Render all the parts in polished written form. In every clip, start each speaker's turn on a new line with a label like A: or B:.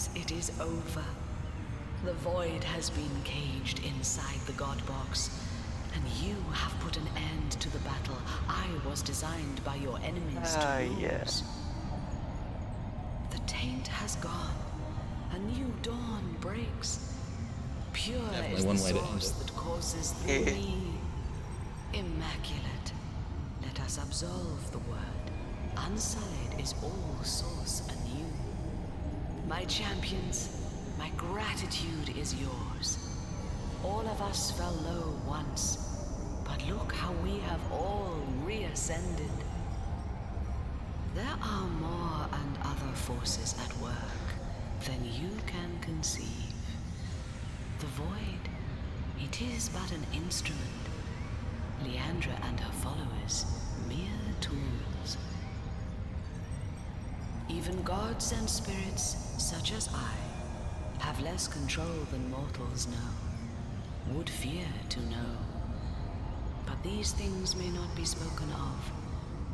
A: Maglos, it is over. The void has been caged inside the God Box, and you have put an end to the battle I was designed by your enemies to lose.
B: Yeah.
A: The taint has gone. A new dawn breaks. Pure
C: Definitely
A: is
C: one
A: the
C: way to end
A: source
C: it.
A: that courses through me. Immaculate. Let us absolve the word. Unsullied is all source anew. My champions, my gratitude is yours. All of us fell low once, but look how we have all reascended. There are more and other forces at work than you can conceive. The void, it is but an instrument. Leandra and her followers, mere tools. Even gods and spirits, such as I, have less control than mortals know, would fear to know. But these things may not be spoken of,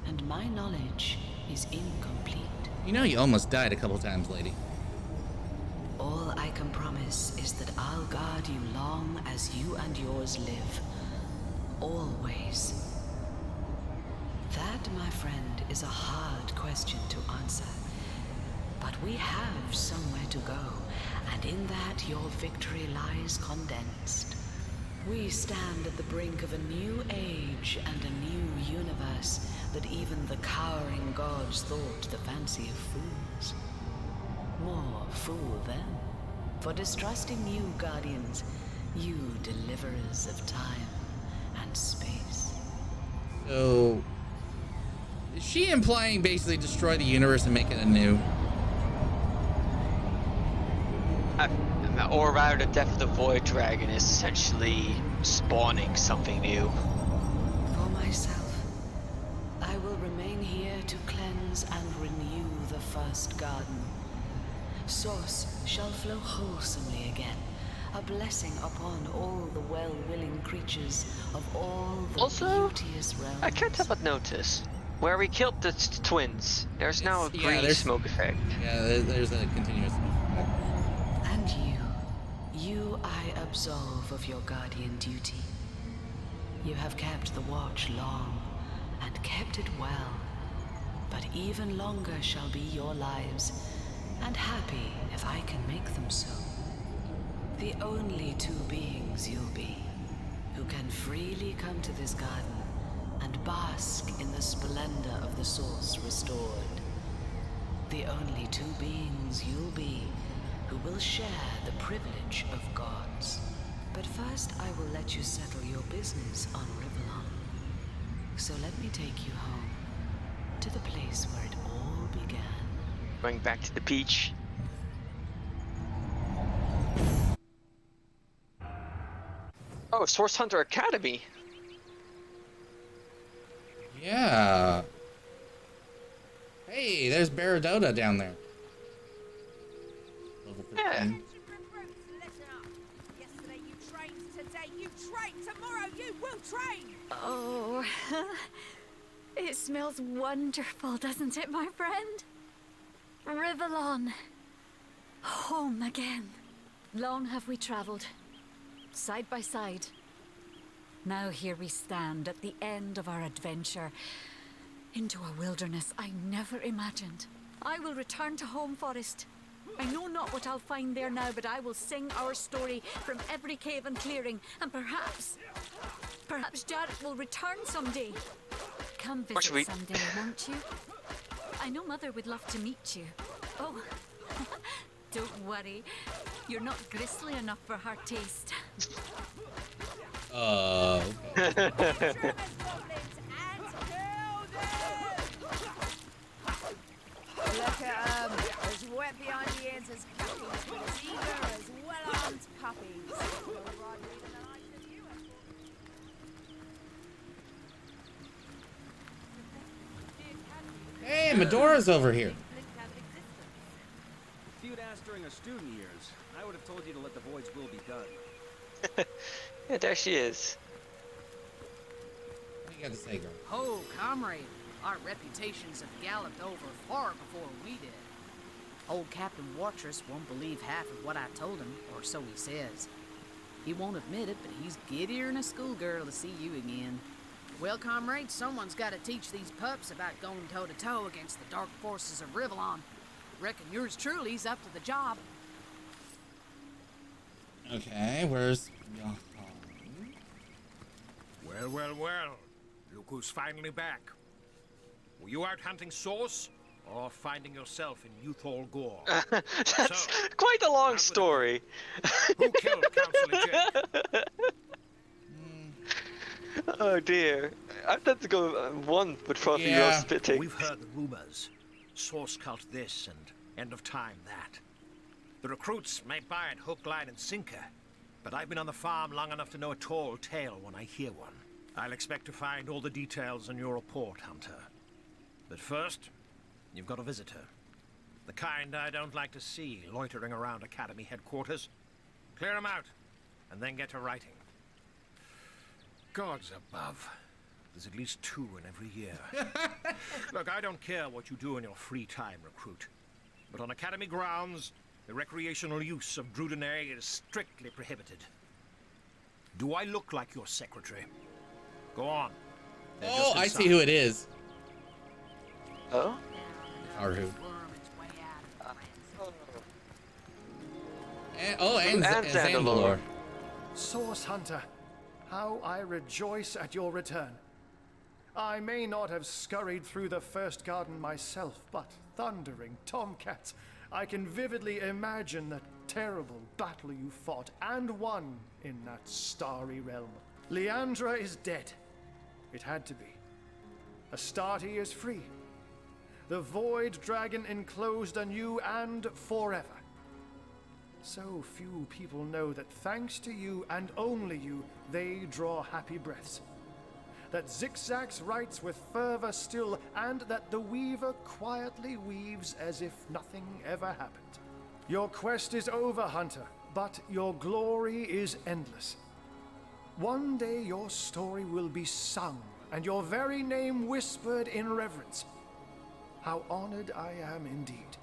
A: and my knowledge is incomplete.
C: You know you almost died a couple times, lady.
A: All I can promise is that I'll guard you long as you and yours live. Always. That, my friend, is a hard question to answer. But we have somewhere to go, and in that your victory lies condensed. We stand at the brink of a new age and a new universe that even the cowering gods thought the fancy of fools. More fool them, for distrusting you, guardians, you deliverers of time and space.
C: So, is she implying basically destroy the universe and make it anew?
B: Or rather, the death of the Void Dragon is essentially spawning something new.
A: For myself, I will remain here to cleanse and renew the first garden. Source shall flow wholesomely again, a blessing upon all the well-willing creatures of all the
B: Also,
A: beauteous realms.
B: I can't help but notice, where we killed the twins, there's now a green smoke effect.
C: Yeah, there's a continuous smoke effect.
A: And you I absolve of your guardian duty. You have kept the watch long, and kept it well. But even longer shall be your lives, and happy if I can make them so. The only two beings you'll be, who can freely come to this garden and bask in the splendor of the source restored. The only two beings you'll be, who will share the privilege of gods. But first I will let you settle your business on Rivellon. So let me take you home, to the place where it all began.
B: Going back to the beach. Oh, Source Hunter Academy.
C: Yeah. Hey, there's Baradota down there. Level 15.
B: Yeah.
D: Yesterday you trained, today you train, tomorrow you will train!
E: Oh, it smells wonderful, doesn't it, my friend? Rivellon. Home again. Long have we travelled, side by side. Now here we stand at the end of our adventure, into a wilderness I never imagined. I will return to Home Forest. I know not what I'll find there now, but I will sing our story from every cave and clearing, and perhaps Jarrett will return someday. Come visit someday, won't you? I know Mother would love to meet you. Oh, don't worry. You're not gristly enough for her taste.
D: Look at 'em, as wet behind the ears as puppies, but as eager as well-armed puppies.
C: Hey, Medora's over here.
F: If you'd asked during her student years, I would have told you to let the Void's will be done.
B: Yeah, there she is.
C: What do you got to say, girl?
G: Oh, comrade, our reputations have galloped over far before we did. Old Captain Watrous won't believe half of what I told him, or so he says. He won't admit it, but he's giddier than a schoolgirl to see you again. Well, comrades, someone's got to teach these pups about going toe-to-toe against the dark forces of Rivellon. Reckon yours truly's up to the job.
C: Okay, where's Jahan?
H: Well, well, well. Look who's finally back. Were you out hunting source, or finding yourself in Youthall Gore?
B: That's quite a long story.
H: Who killed Councillor Jake?
B: Oh dear. I had to go one with probably your spitting.
H: We've heard the rumors. Source cult this and end of time that. The recruits may buy it hook, line, and sinker, but I've been on the farm long enough to know a tall tale when I hear one. I'll expect to find all the details in your report, Hunter. But first, you've got a visitor. The kind I don't like to see loitering around Academy headquarters. Clear him out, and then get to writing. Gods above. There's at least 2 in every year. Look, I don't care what you do in your free time, recruit. But on Academy grounds, the recreational use of Drudenay is strictly prohibited. Do I look like your secretary? Go on.
C: Oh, I see who it is.
B: Oh?
C: Or who?
B: And Zandelore.
I: Source Hunter, how I rejoice at your return. I may not have scurried through the first garden myself, but thundering tomcats, I can vividly imagine the terrible battle you fought and won in that starry realm. Leandra is dead. It had to be. Astarte is free. The Void Dragon enclosed anew and forever. So few people know that thanks to you and only you, they draw happy breaths. That Zigzags writes with fervor still, and that the Weaver quietly weaves as if nothing ever happened. Your quest is over, Hunter, but your glory is endless. One day your story will be sung, and your very name whispered in reverence. How honored I am indeed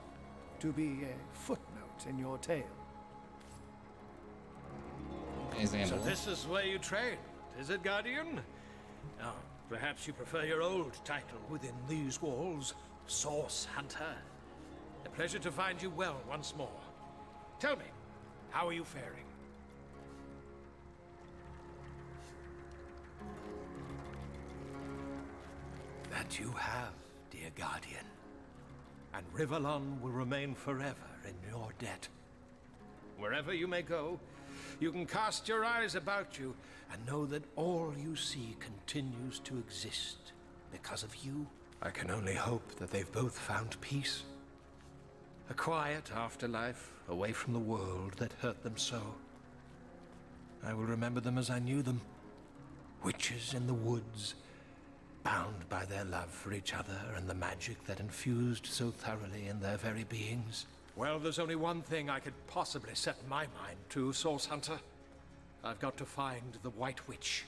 I: to be a footnote in your tale.
H: So this is where you trained, is it, Guardian? Now, perhaps you prefer your old title within these walls, Source Hunter. A pleasure to find you well once more. Tell me, how are you faring? That you have, dear Guardian. And Rivellon will remain forever in your debt. Wherever you may go, you can cast your eyes about you and know that all you see continues to exist because of you. I can only hope that they've both found peace. A quiet afterlife away from the world that hurt them so. I will remember them as I knew them. Witches in the woods, bound by their love for each other and the magic that infused so thoroughly in their very beings. Well, there's only one thing I could possibly set my mind to, Source Hunter. I've got to find the White Witch.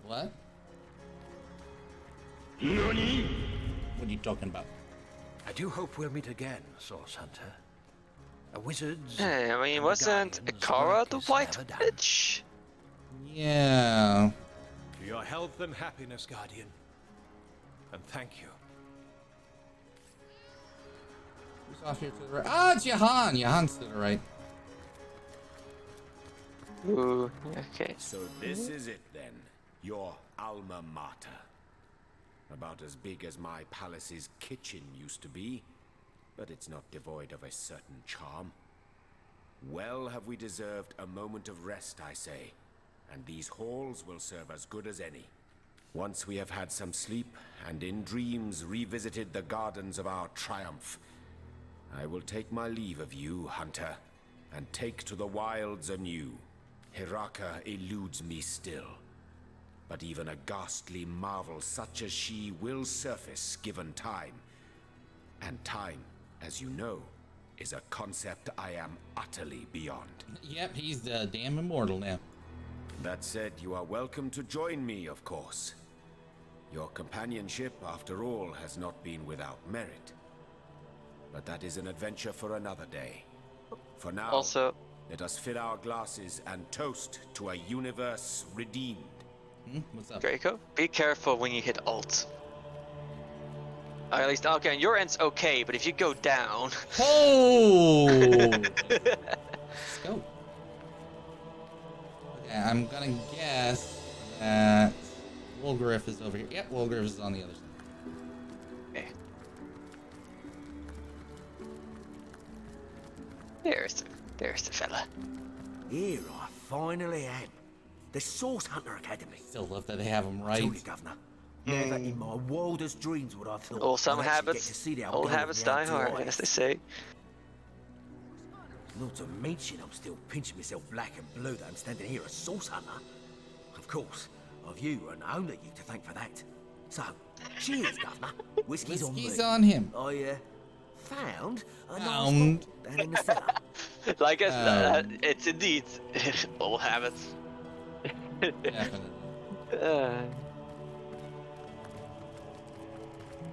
C: What? NANI? What are you talking about?
H: I do hope we'll meet again, Source Hunter. A wizard's...
B: Hey, I mean, wasn't Ikara the White Witch?
C: Yeah.
H: To your health and happiness, Guardian. And thank you.
C: Who's off here to the right? Ah, it's Jahan. Jahan's to the right.
B: Ooh, okay.
J: So this is it then, your alma mater. About as big as my palace's kitchen used to be, but it's not devoid of a certain charm. Well have we deserved a moment of rest, I say, and these halls will serve as good as any. Once we have had some sleep, and in dreams revisited the gardens of our triumph, I will take my leave of you, Hunter, and take to the wilds anew. Hiraka eludes me still, but even a ghastly marvel such as she will surface given time. And time, as you know, is a concept I am utterly beyond.
C: Yep, he's damn immortal now.
J: That said, you are welcome to join me, of course. Your companionship, after all, has not been without merit. But that is an adventure for another day. For now,
B: Also,
J: let us fill our glasses and toast to a universe redeemed.
C: What's up?
B: Draco, be careful when you hit alt. Or at least, okay, on your end's okay, but if you go down...
C: Oh! Let's go. Okay, I'm gonna guess that Wolgriff is over here. Yep, Wolgriff is on the other side.
B: Okay. There's the fella.
F: Here I finally am. The Source Hunter Academy.
C: Still love that they have him right.
F: Told you, Governor. Never in my wildest dreams would I thought
B: Old some
F: I'd actually get to
B: habits,
F: see the
B: old habits die hard, as they say.
F: Not to mention I'm still pinching myself black and blue that I'm standing here a Source Hunter. Of course, I've you and only you to thank for that. So, cheers, Governor. Whiskey's on me.
C: Whiskey's on him.
F: I found a
C: Found.
F: nice spot down in the cellar.
B: Like it's indeed old habits.
C: Definitely.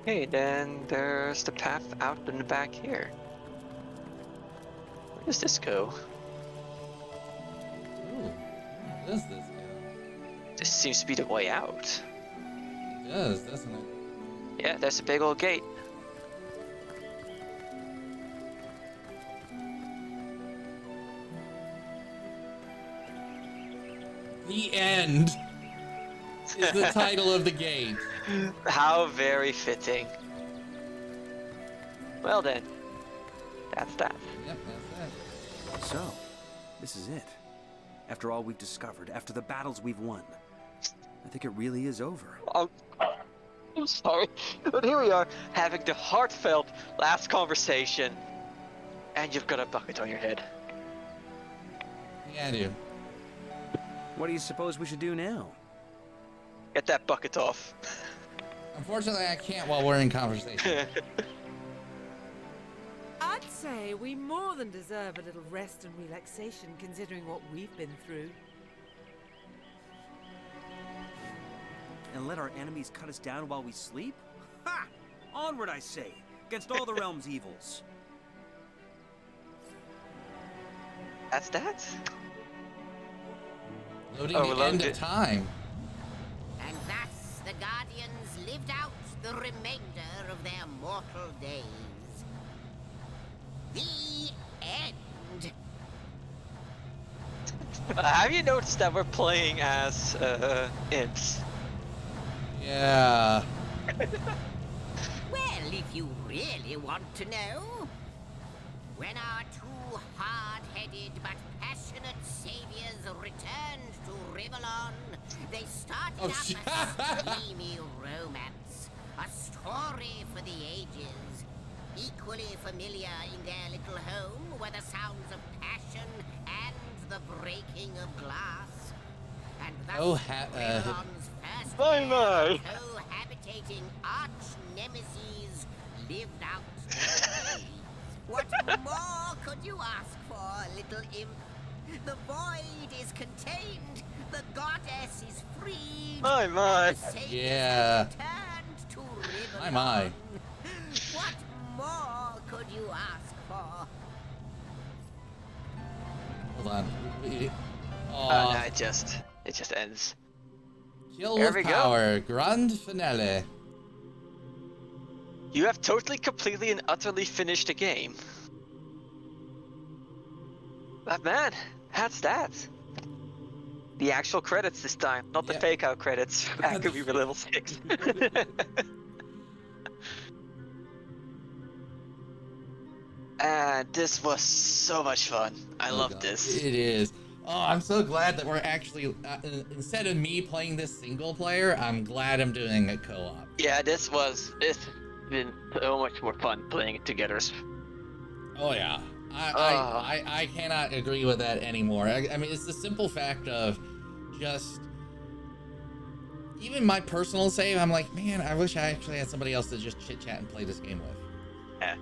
B: Okay, then there's the path out in the back here. Where does this go?
C: Ooh, where does this go?
B: This seems to be the way out.
C: It does, doesn't it?
B: Yeah, there's a big old gate.
C: The End is the title of the game.
B: How very fitting. Well then, that's that.
C: Yep, that's that.
F: So, this is it. After all we've discovered, after the battles we've won, I think it really is over.
B: I'm sorry, but here we are, having the heartfelt last conversation, and you've got a bucket on your head.
C: Yeah, I do.
F: What do you suppose we should do now?
B: Get that bucket off.
C: Unfortunately, I can't while we're in conversation.
K: I'd say we more than deserve a little rest and relaxation considering what we've been through.
F: And let our enemies cut us down while we sleep? Ha! Onward, I say, against all the realm's evils.
B: That's that?
C: Loading the end of time.
L: And thus the Guardians lived out the remainder of their mortal days. The end.
B: Have you noticed that we're playing as imps?
C: Yeah.
L: Well, if you really want to know, when our two hard-headed but passionate saviors returned to Rivellon, they started up a steamy romance, a story for the ages, equally familiar in their little home were the sounds of passion and the breaking of glass. And thus Rivellon's first cohabitating arch-nemesis lived out their days. What more could you ask for, little imp? The void is contained, the goddess is freed.
B: My.
C: Yeah.
L: Returned to Rivellon.
C: My.
L: What more could you ask for?
C: Hold on.
B: No, it just ends.
C: Kill
B: There
C: with
B: we
C: power. Grand finale.
B: You have totally, completely, and utterly finished the game. But man, that's that. The actual credits this time, not the fake out credits after we were level 6. And this was so much fun. I love this.
C: It is. Oh, I'm so glad that we're actually, instead of me playing this single player, I'm glad I'm doing a co-op.
B: Yeah, it's been so much more fun playing it together.
C: Oh yeah. I cannot agree with that anymore. I mean, it's the simple fact of just, even my personal save, I'm like, man, I wish I actually had somebody else to just chit-chat and play this game with.
B: Yeah.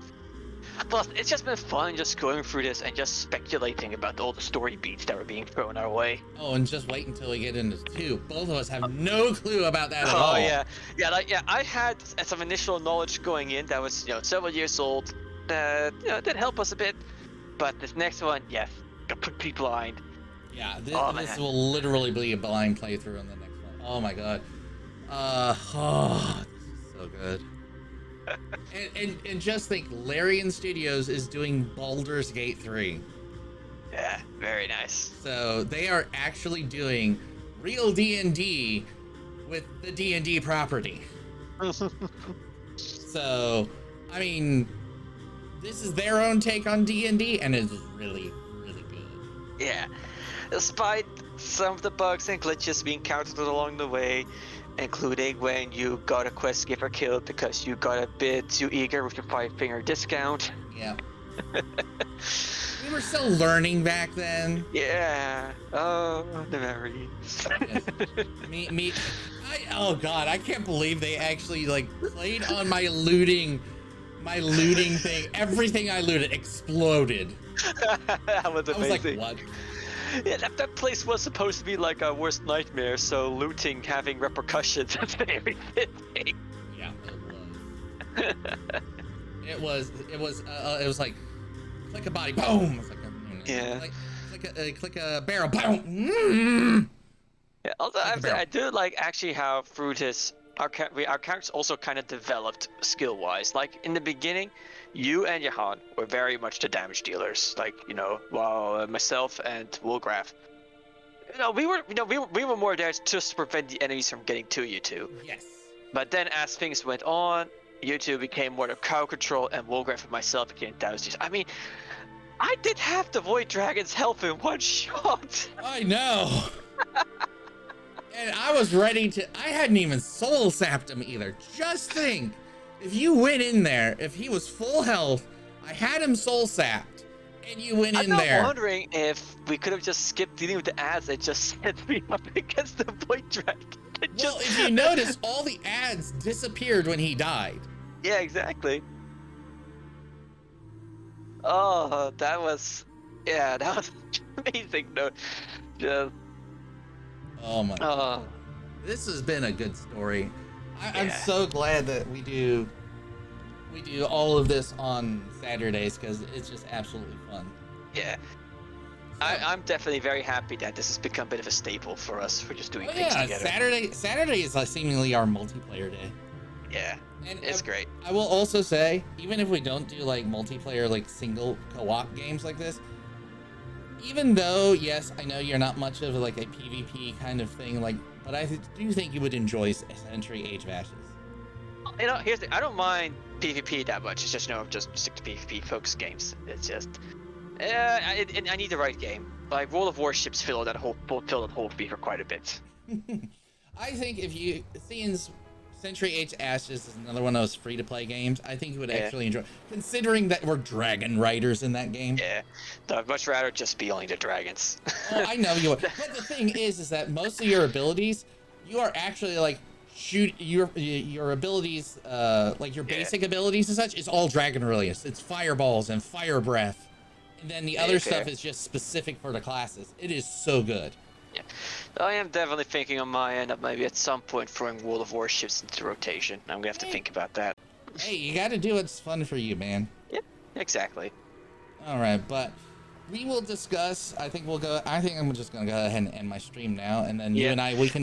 B: Plus, it's just been fun just going through this and just speculating about all the story beats that were being thrown our way.
C: Oh, and just wait until we get into 2. Both of us have no clue about that at all.
B: Oh yeah, I had some initial knowledge going in that was several years old, did help us a bit. But this next one, yes, completely blind.
C: Yeah, this will literally be a blind playthrough on the next one. Oh my god. This is so good. and just think, Larian Studios is doing Baldur's Gate 3.
B: Yeah, very nice.
C: So they are actually doing real D&D with the D&D property. So, I mean, this is their own take on D&D, and it's really, really good.
B: Yeah, despite some of the bugs and glitches we encountered along the way, including when you got a quest giver killed because you got a bit too eager with your 5-finger discount.
C: Yeah. We were still learning back then.
B: Yeah. Oh, the memories.
C: Yes. Oh god, I can't believe they actually like played on my looting thing. Everything I looted exploded.
B: That was amazing.
C: I was like, what?
B: Yeah, that place was supposed to be like a worst nightmare, so looting having repercussions is very fitting.
C: Yeah, it was. it was like click a body, boom. It's like click a barrel, boom.
B: Yeah, although I do like actually how through this our characters also kind of developed skill-wise. Like in the beginning, you and Johan were very much the damage dealers. Like while myself and Woolgraf, we were more there just to prevent the enemies from getting to you two.
C: Yes.
B: But then as things went on, you two became more the crowd control, and Woolgraf and myself became damage. I mean, I did have the Void Dragon's health in one shot.
C: I know. And I was ready to. I hadn't even soul sapped him either. Just think, if you went in there, if he was full health, I had him soul sapped, and you went in there.
B: I'm wondering if we could have just skipped dealing with the ads that just set me up against the Void Dragon.
C: Well, if you notice, all the ads disappeared when he died.
B: Yeah, exactly. Oh, that was amazing. No, just.
C: Oh my god. This has been a good story. I'm so glad that we do all of this on Saturdays because it's just absolutely fun.
B: Yeah. I'm definitely very happy that this has become a bit of a staple for us for just doing things together.
C: Saturday is seemingly our multiplayer day.
B: Yeah, and it's great.
C: I will also say, even if we don't do like multiplayer, like single co-op games like this, even though, yes, I know you're not much of like a PvP kind of thing, like, but I do think you would enjoy Century Age of Ashes.
B: Here's the thing, I don't mind PvP that much. It's just, just stick to PvP focused games. It's just, I need the right game. Like World of Warships filled that whole fever quite a bit.
C: I think if you, since Century Age Ashes is another one of those free-to-play games, I think you would actually enjoy, considering that we're dragon riders in that game.
B: Yeah, I'd much rather just be only the dragons.
C: Oh, I know you would. But the thing is that most of your abilities, you are actually like your abilities, like your basic abilities and such, is all dragon related. It's fireballs and fire breath, and then the other stuff is just specific for the classes. It is so good.
B: Yeah, I am definitely thinking on my end of maybe at some point throwing World of Warships into rotation. I'm gonna have to think about that.
C: Hey, you gotta do what's fun for you, man.
B: Yep, exactly.
C: All right, but we will discuss. I think I'm just gonna go ahead and end my stream now, and then you and we can